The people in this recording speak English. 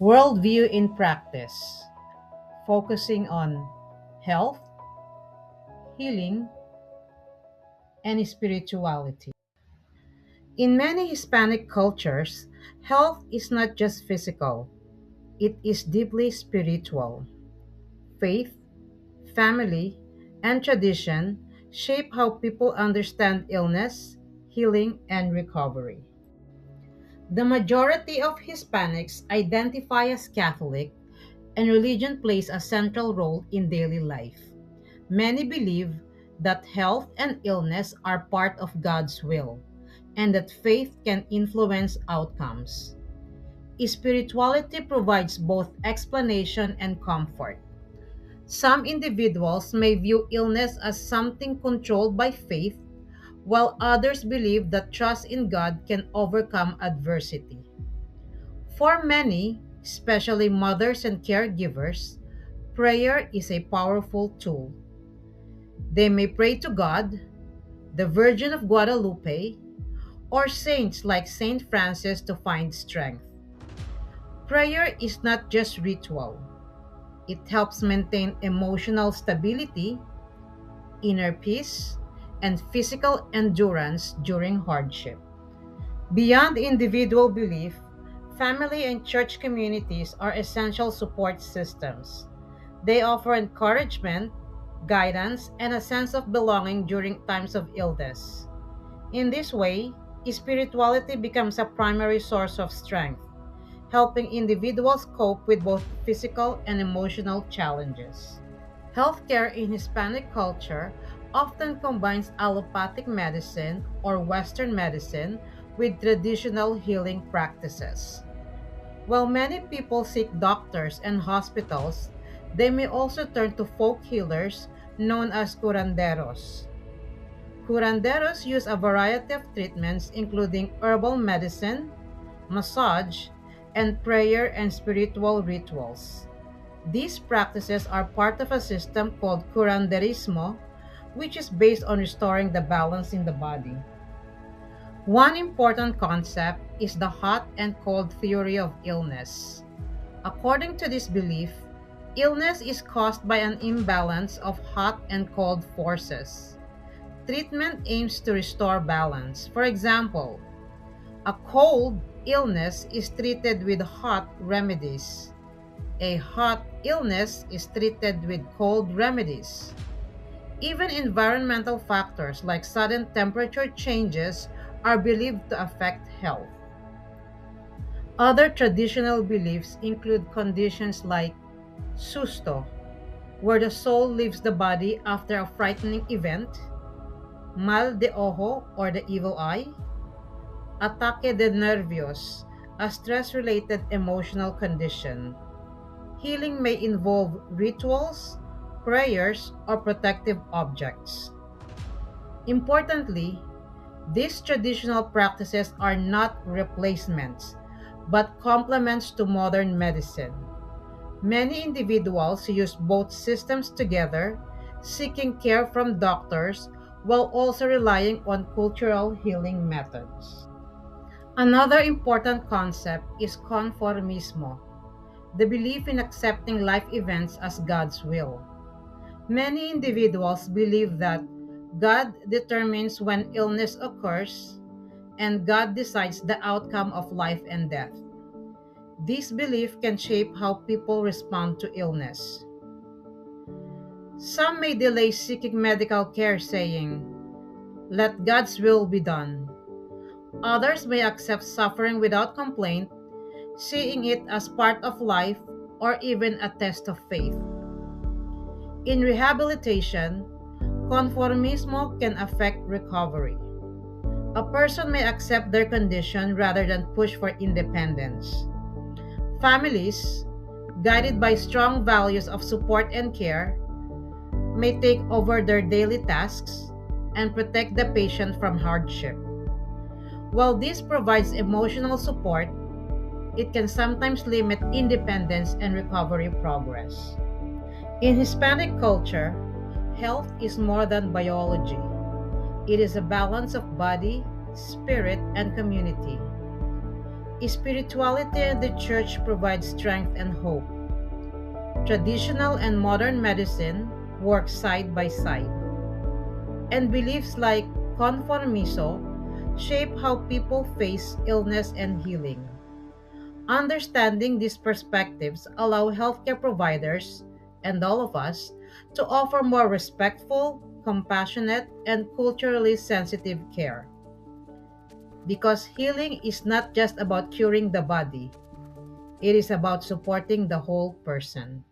Worldview in practice, focusing on health, healing, and spirituality. In many Hispanic cultures, health is not just physical, it is deeply spiritual. Faith, family, and tradition shape how people understand illness, healing, and recovery. The majority of Hispanics identify as Catholic, and religion plays a central role in daily life. Many believe that health and illness are part of God's will, and that faith can influence outcomes. Spirituality provides both explanation and comfort. Some individuals may view illness as something controlled by faith, while others believe that trust in God can overcome adversity. For many, especially mothers and caregivers, prayer is a powerful tool. They may pray to God, the Virgin of Guadalupe, or saints like Saint Francis to find strength. Prayer is not just ritual, it helps maintain emotional stability, inner peace, and physical endurance during hardship. Beyond individual belief, family and church communities are essential support systems. They offer encouragement, guidance, and a sense of belonging during times of illness. In this way, spirituality becomes a primary source of strength, helping individuals cope with both physical and emotional challenges. Healthcare in Hispanic culture often combines allopathic medicine or Western medicine with traditional healing practices. While many people seek doctors and hospitals, they may also turn to folk healers known as curanderos. Curanderos use a variety of treatments including herbal medicine, massage, and prayer and spiritual rituals. These practices are part of a system called curanderismo, which is based on restoring the balance in the body. One important concept is the hot and cold theory of illness. According to this belief, illness is caused by an imbalance of hot and cold forces. Treatment aims to restore balance. For example, a cold illness is treated with hot remedies. A hot illness is treated with cold remedies. Even environmental factors like sudden temperature changes are believed to affect health. Other traditional beliefs include conditions like susto, where the soul leaves the body after a frightening event, mal de ojo or the evil eye, ataque de nervios, a stress-related emotional condition. Healing may involve rituals, prayers, or protective objects. Importantly, these traditional practices are not replacements, but complements to modern medicine. Many individuals use both systems together, seeking care from doctors while also relying on cultural healing methods. Another important concept is conformismo, the belief in accepting life events as God's will. Many individuals believe that God determines when illness occurs and God decides the outcome of life and death. This belief can shape how people respond to illness. Some may delay seeking medical care, saying, "Let God's will be done." Others may accept suffering without complaint, seeing it as part of life or even a test of faith. In rehabilitation, conformismo can affect recovery. A person may accept their condition rather than push for independence. Families, guided by strong values of support and care, may take over their daily tasks and protect the patient from hardship. While this provides emotional support, it can sometimes limit independence and recovery progress. In Hispanic culture, health is more than biology. It is a balance of body, spirit, and community. Spirituality and the church provide strength and hope. Traditional and modern medicine work side by side, and beliefs like conformismo shape how people face illness and healing. Understanding these perspectives allow healthcare providers and all of us to offer more respectful, compassionate, and culturally sensitive care. Because healing is not just about curing the body, it is about supporting the whole person.